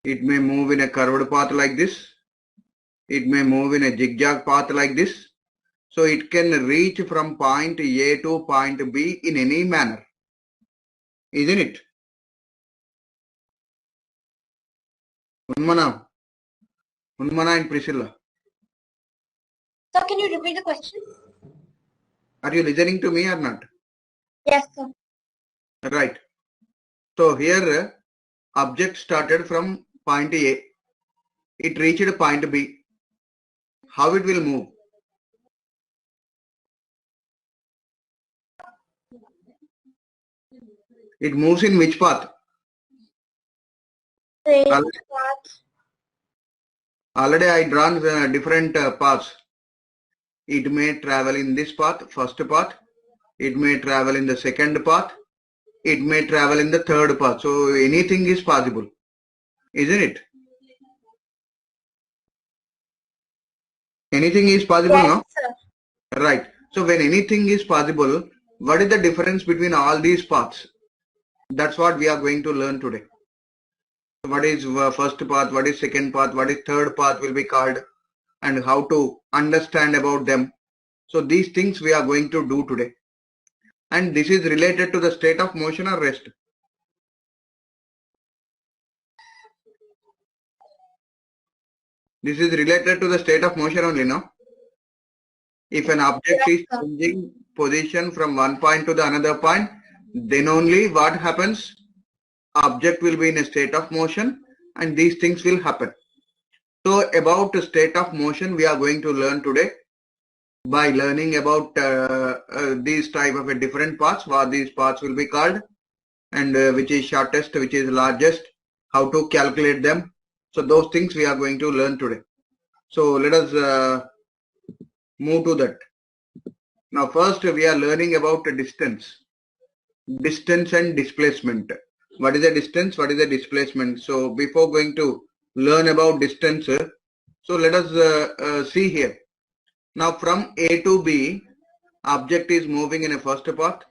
It may move in a curved path like this. It may move in a zigzag path like this. So it can reach from point A to point B in any manner. Isn't it? Unmana and Priscilla. Sir, can you repeat the question? Are you listening to me or not? Yes, sir. Right. So here object started from point A. It reached point B. How it will move? It moves in which path? Straight Already, path. already I drawn different paths. It may travel in this path, first path. It may travel in the second path. It may travel in the third path. So anything is possible, isn't it? Anything is possible, Yes, no? sir. Right. So when anything is possible, what is the difference between all these paths? That's what we are going to learn today. What is first path, what is second path, what is third path will be called, and how to understand about them. So these things we are going to do today. And this is related to the state of motion or rest. This is related to the state of motion only, no? If an object is changing position from one point to the another point, then only what happens? Object will be in a state of motion and these things will happen. So about the state of motion we are going to learn today by learning about these type of a different paths, what these paths will be called, and which is shortest, which is largest, how to calculate them. So those things we are going to learn today. So let us move to that. Now first we are learning about distance and displacement. What is the distance? What is the displacement? So before going to learn about distance, so let us see here. Now from A to B, object is moving in a first path.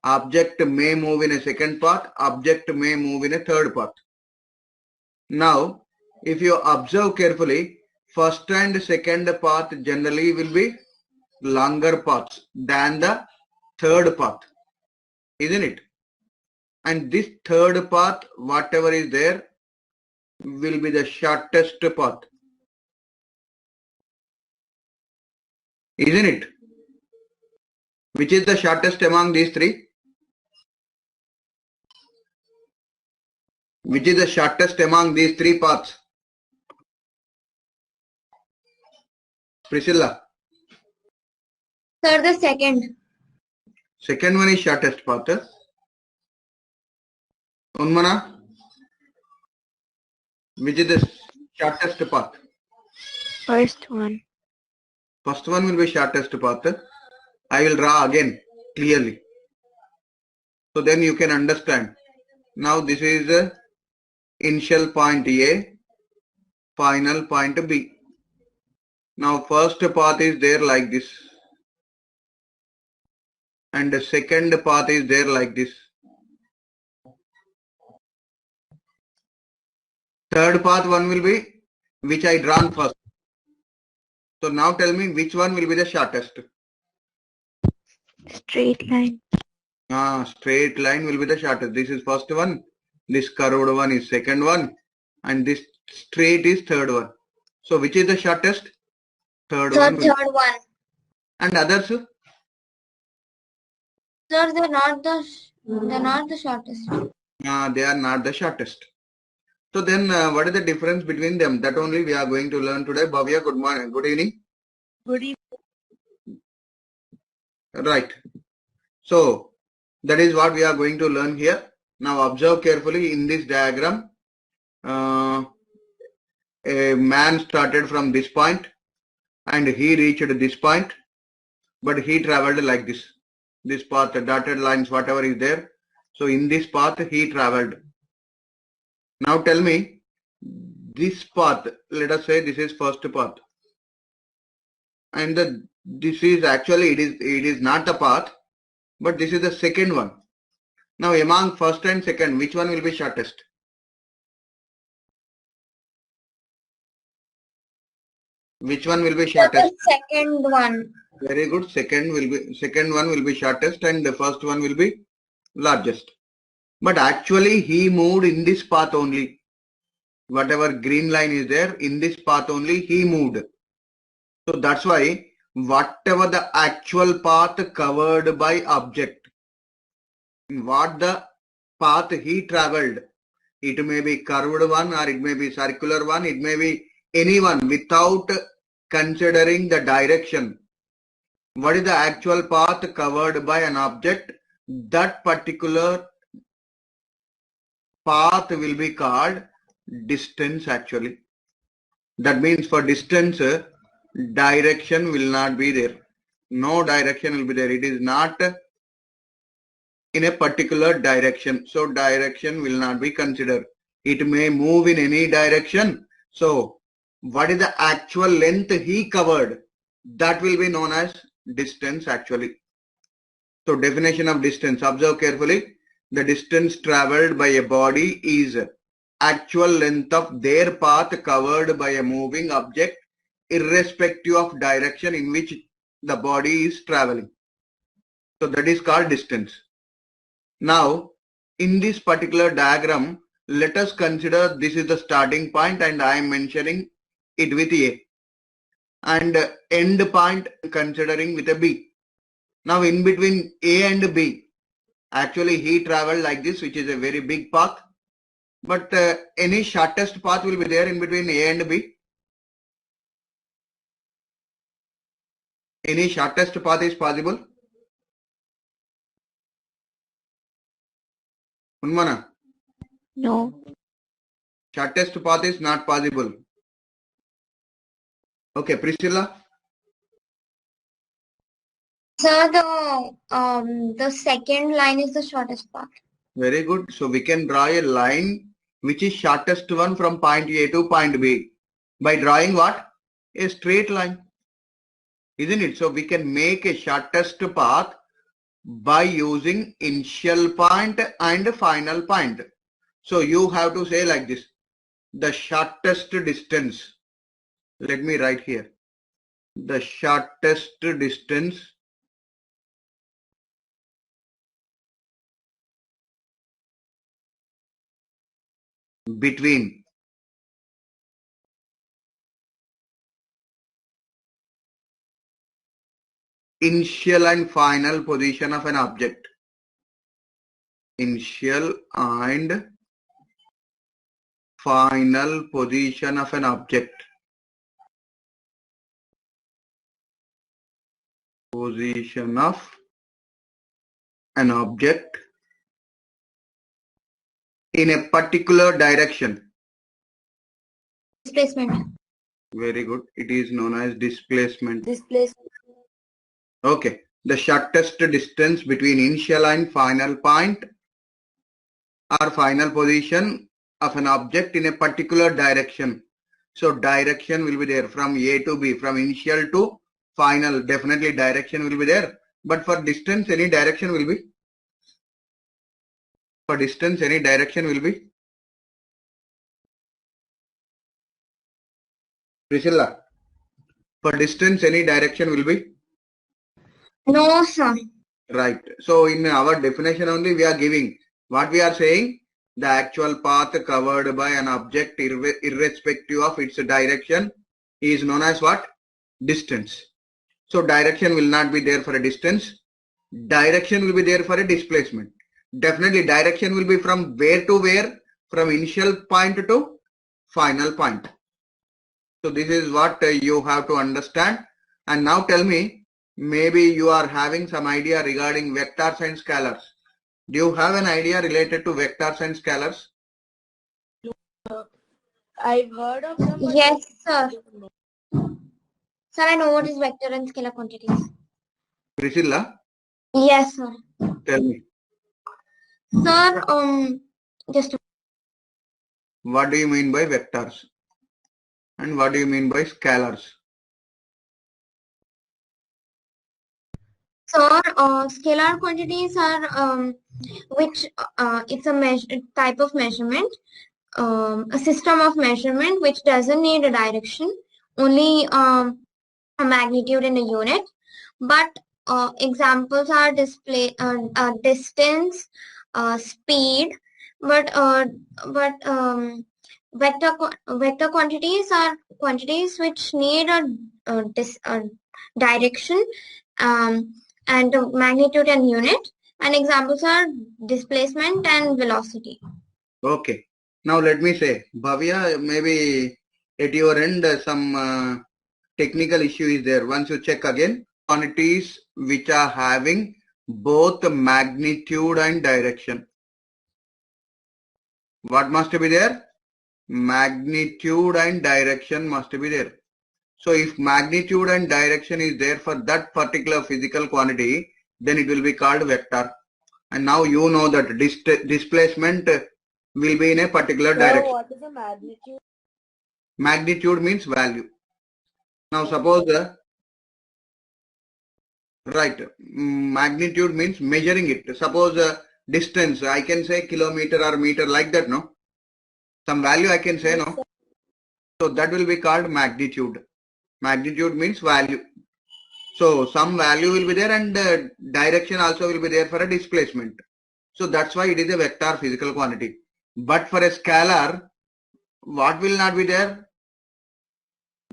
Object may move in a second path. Object may move in a third path. Now, if you observe carefully, first and second path generally will be longer paths than the third path, isn't it? And this third path, whatever is there, will be the shortest path, isn't it? Which is the shortest among these three? Which is the shortest among these three paths? Priscilla. Sir, the second. Second one is shortest path. Unmana, which is the shortest path? First one. First one will be shortest path. I will draw again clearly. So then you can understand. Now this is the initial point A, final point B. Now first path is there like this. And the second path is there like this. Third path one will be which I drawn first. So now tell me which one will be the shortest. Straight line. Straight line will be the shortest. This is first one. This curved one is second one. And this straight is third one. So which is the shortest? Third one. Third one. And others? Sir, they're not the shortest. They are not the shortest. So then what is the difference between them? That only we are going to learn today. Bhavya, good morning. Good evening. Good evening. Right. So that is what we are going to learn here. Now observe carefully in this diagram. A man started from this point and he reached this point, but he traveled like this. This path, the dotted lines, whatever is there. So in this path he traveled. Now tell me, this path, let us say this is first path. And this is actually, it is not the path, but this is the second one. Now among first and second, which one will be shortest? Which one will be The shortest? second one. Very good. Second one will be shortest and the first one will be largest. But actually he moved in this path only. Whatever green line is there, in this path only he moved. So that's why whatever the actual path covered by object, what the path he traveled, it may be curved one or it may be circular one, it may be any one without considering the direction. What is the actual path covered by an object? That particular path will be called distance actually. That means for distance, direction will not be there. No direction will be there. It is not in a particular direction. So direction will not be considered. It may move in any direction. So what is the actual length he covered? That will be known as distance actually. So definition of distance, observe carefully. The distance traveled by a body is actual length of their path covered by a moving object irrespective of direction in which the body is traveling. So that is called distance. Now in this particular diagram, let us consider this is the starting point and I am mentioning it with A, and end point considering with a B. Now in between A and B, actually he traveled like this, which is a very big path, but any shortest path will be there in between A and B. Any shortest path is possible? Unmana? No. Shortest path is not possible. Okay, Priscilla? Sir, the second line is the shortest path. Very good. So we can draw a line which is shortest one from point A to point B by drawing what? A straight line. Isn't it? So we can make a shortest path by using initial point and final point. So you have to say like this, the shortest distance. Let me write here. The shortest distance between initial and final position of an object. Initial and final position of an object. Position of an object in a particular direction. Displacement. Very good. It is known as displacement. Displacement. Okay. The shortest distance between initial and final point or final position of an object in a particular direction. So direction will be there from A to B, from initial to final. Definitely direction will be there. But for distance, any direction will be? For distance, any direction will be? Priscilla, for distance, any direction will be? No, sir. Right. So in our definition only we are giving what we are saying, the actual path covered by an object irrespective of its direction is known as what? Distance. So direction will not be there for a distance. Direction will be there for a displacement. Definitely direction will be from where to where, from initial point to final point. So this is what you have to understand. And now tell me, maybe you are having some idea regarding vectors and scalars. Do you have an idea related to vectors and scalars? I've heard of them. Yes, sir. Sir, I know what is vector and scalar quantities. Priscilla, Yes, sir. tell me, Sir, just what do you mean by vectors? And what do you mean by scalars? sir, scalar quantities are which it's a type of measurement, a system of measurement which doesn't need a direction, only a magnitude in a unit, but examples are distance, speed, but vector quantities are quantities which need a direction, and magnitude and unit, and examples are displacement and velocity. Okay. Now let me say, Bhavya, maybe at your end some technical issue is there. Once you check again, quantities which are having both magnitude and direction. What must be there? Magnitude and direction must be there. So if magnitude and direction is there for that particular physical quantity, then it will be called vector. And now you know that displacement will be in a particular direction. What is the magnitude? Magnitude means value. Now suppose right, magnitude means measuring it. Suppose distance, I can say kilometer or meter like that, no? Some value I can say, no? So that will be called magnitude. Magnitude means value. So some value will be there, and direction also will be there for a displacement. So that's why it is a vector physical quantity. But for a scalar, what will not be there?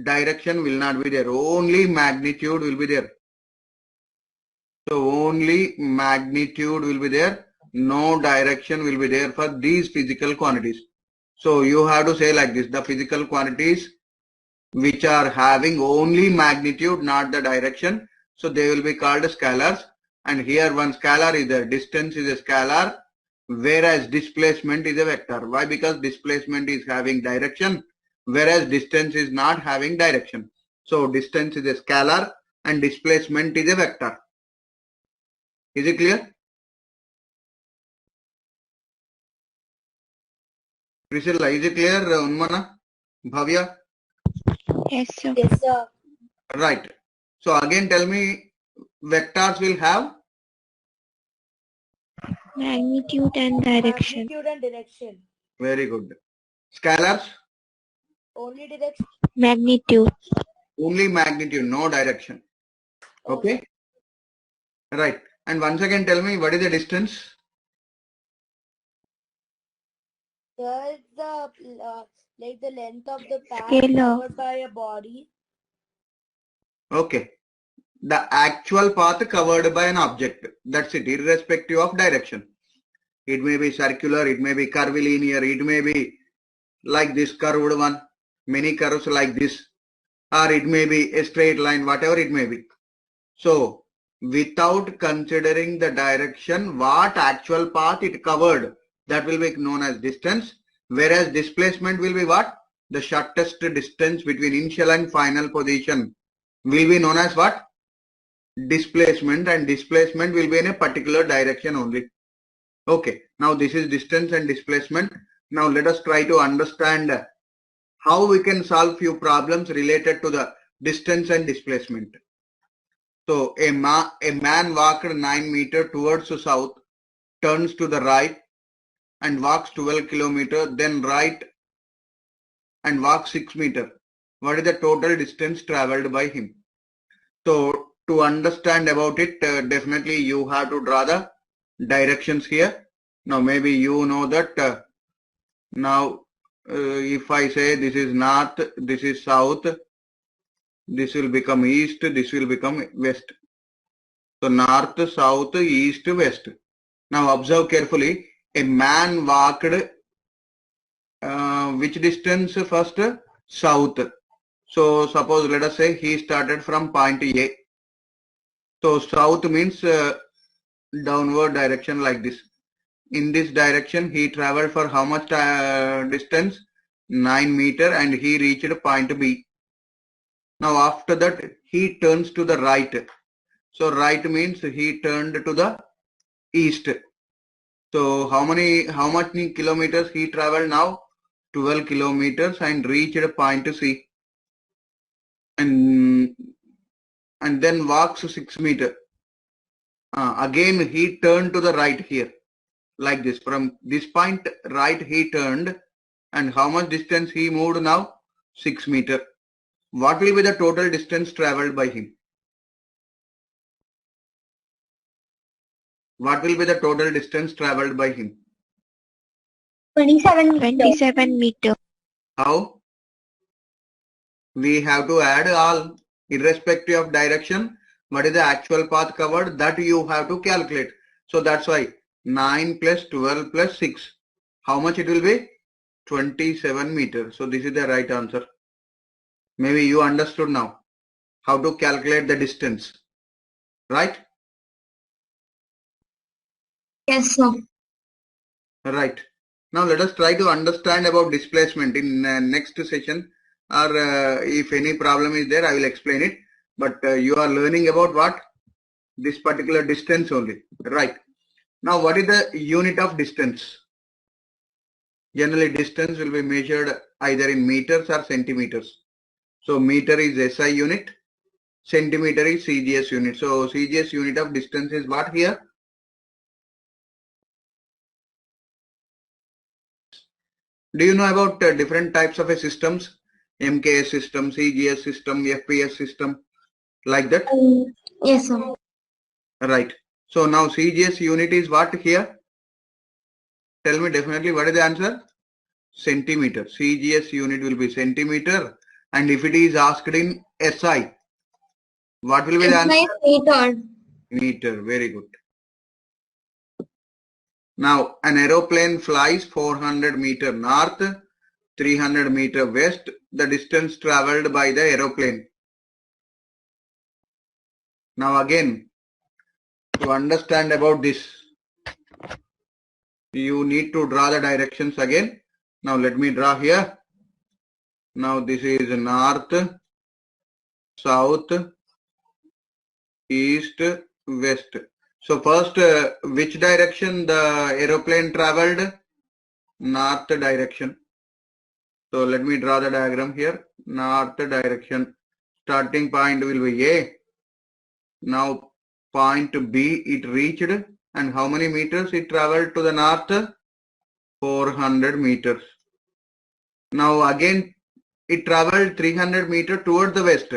Direction will not be there. Only magnitude will be there. So only magnitude will be there. No direction will be there for these physical quantities. So you have to say like this: the physical quantities which are having only magnitude, not the direction, so they will be called scalars. And here one scalar is there. Distance is a scalar, whereas displacement is a vector. Why? Because displacement is having direction, whereas distance is not having direction. So distance is a scalar and displacement is a vector. Is it clear? Priscilla, is it clear? Unmana? Bhavya? Yes, sir. Yes, sir. Right. So again tell me, vectors will have Magnitude and direction. Magnitude and direction. very good. Scalars? Only direction. Magnitude. Only magnitude, no direction. Okay? Right. And once again tell me, what is the distance? There is the like the length of the path Scalar. covered by a body. Okay. The actual path covered by an object. That's it, irrespective of direction. It may be circular, it may be curvilinear, it may be like this curved one, many curves like this, or it may be a straight line, whatever it may be. So, without considering the direction, what actual path it covered, that will be known as distance, whereas displacement will be what? The shortest distance between initial and final position will be known as what? Displacement, and displacement will be in a particular direction only. Okay, now this is distance and displacement. Now let us try to understand how we can solve few problems related to the distance and displacement. So a man walked 9 meters towards the south, turns to the right and walks 12 kilometers, then right and walks 6 meters. What is the total distance traveled by him? So to understand about it, definitely you have to draw the directions here. Now maybe you know that now if I say this is north, this is south, this will become east, this will become west. So north, south, east, west. Now observe carefully. A man walked which distance first? South. So suppose let us say he started from point A. So south means downward direction like this. In this direction he traveled for how much distance? 9 meters, and he reached point B. Now after that he turns to the right. So right means he turned to the east. So how much kilometers he traveled now? 12 kilometers, and reached point C. And then walks 6 meters. Again he turned to the right here. Like this. From this point right he turned, and how much distance he moved now? 6 meters. what will be the total distance traveled by him? What will be the total distance traveled by him? 27 meter. How? We have to add all, irrespective of direction. What is the actual path covered? That you have to calculate. So that's why 9 plus 12 plus 6. How much it will be? 27 meters. So this is the right answer. Maybe you understood now how to calculate the distance, right? Yes, sir. Right. Now let us try to understand about displacement in next session, or if any problem is there, I will explain it. But you are learning about what? This particular distance only, right? Now what is the unit of distance? Generally distance will be measured either in meters or centimeters. So meter is SI unit, centimeter is CGS unit. So CGS unit of distance is what here? Do you know about different types of systems? MKS system, CGS system, FPS system, like that? Yes, sir. Right. So now CGS unit is what here? Tell me definitely what is the answer? Centimeter. CGS unit will be centimeter. And if it is asked in SI, what will be the answer? Meter. Meter. Very good. Now an aeroplane flies 400 meter north, 300 meter west. The distance traveled by the aeroplane. Now again, to understand about this, you need to draw the directions again. Now let me draw here. Now this is north, south, east, west. So first, which direction the aeroplane traveled? North direction. So let me draw the diagram here. North direction. Starting point will be A. Now point B it reached, and how many meters it traveled to the north? 400 meters. Now again it traveled 300 meters towards the west.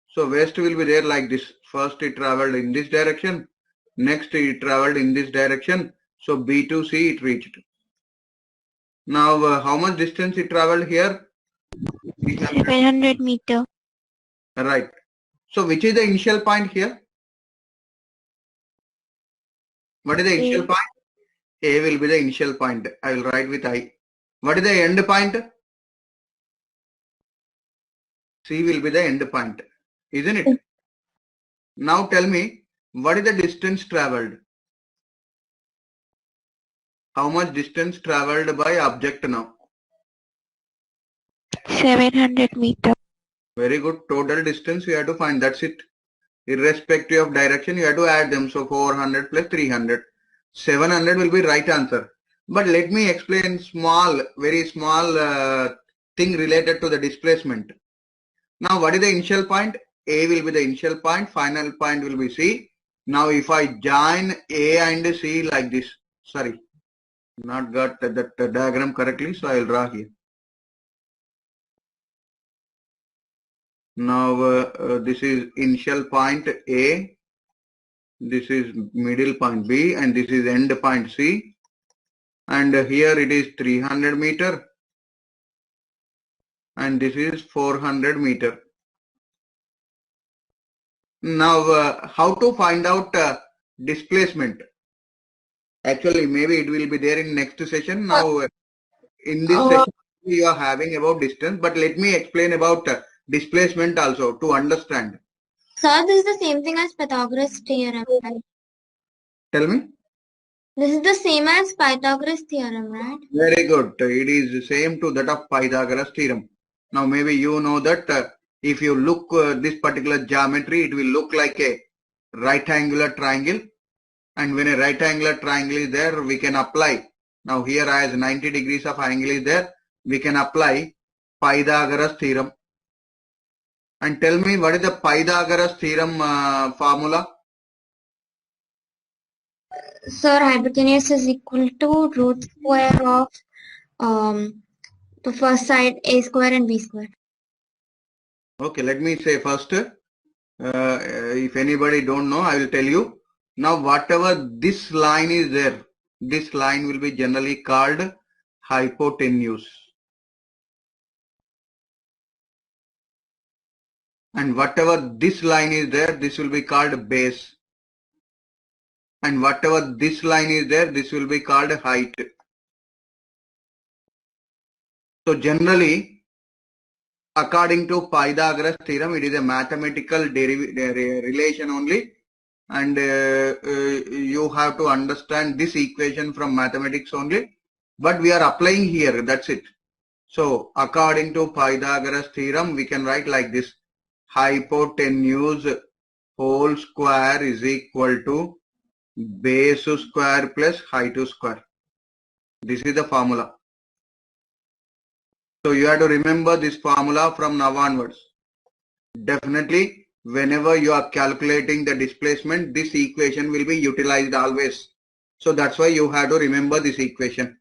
So west will be there like this. First it traveled in this direction. Next it traveled in this direction. So B to C it reached. Now how much distance it traveled here? 700 meter. Right. So which is the initial point here? What is the initial point? A will be the initial point. I will write with I. What is the end point? C will be the end point. Isn't it? Now tell me, what is the distance traveled? How much distance traveled by object now? 700 meter. Very good. Total distance you have to find. That's it. Irrespective of direction, you have to add them. So 400 plus 300. 700 will be right answer. But let me explain small, very small thing related to the displacement. Now what is the initial point? A will be the initial point. Final point will be C. Now if I join A and C like this. Sorry. Not got that diagram correctly. So I will draw here. Now this is initial point A, this is middle point B, and this is end point C, and here it is 300 meter, and this is 400 meter. Now how to find out displacement? Actually maybe it will be there in next session. Now in this session we are having about distance, but let me explain about displacement also to understand. Sir, this is the same thing as Pythagoras theorem, right? Tell me. This is the same as Pythagoras theorem, right? Very good. It is same to that of Pythagoras theorem. Now maybe you know that if you look this particular geometry, it will look like a right angular triangle. And when a right angular triangle is there, we can apply. Now here as 90 degrees of angle is there, we can apply Pythagoras theorem. And tell me, what is the Pythagoras theorem formula? Sir, hypotenuse is equal to root square of the first side A square and B square. Okay, let me say first, if anybody don't know, I will tell you. Now, whatever this line is there, this line will be generally called hypotenuse. And whatever this line is there, this will be called base. And whatever this line is there, this will be called height. So generally, according to Pythagoras theorem, it is a mathematical relation only. And you have to understand this equation from mathematics only. But we are applying here, that's it. So according to Pythagoras theorem, we can write like this. Hypotenuse whole square is equal to base square plus height square. This is the formula. So you have to remember this formula from now onwards. Definitely, whenever you are calculating the displacement, this equation will be utilized always. So that's why you have to remember this equation.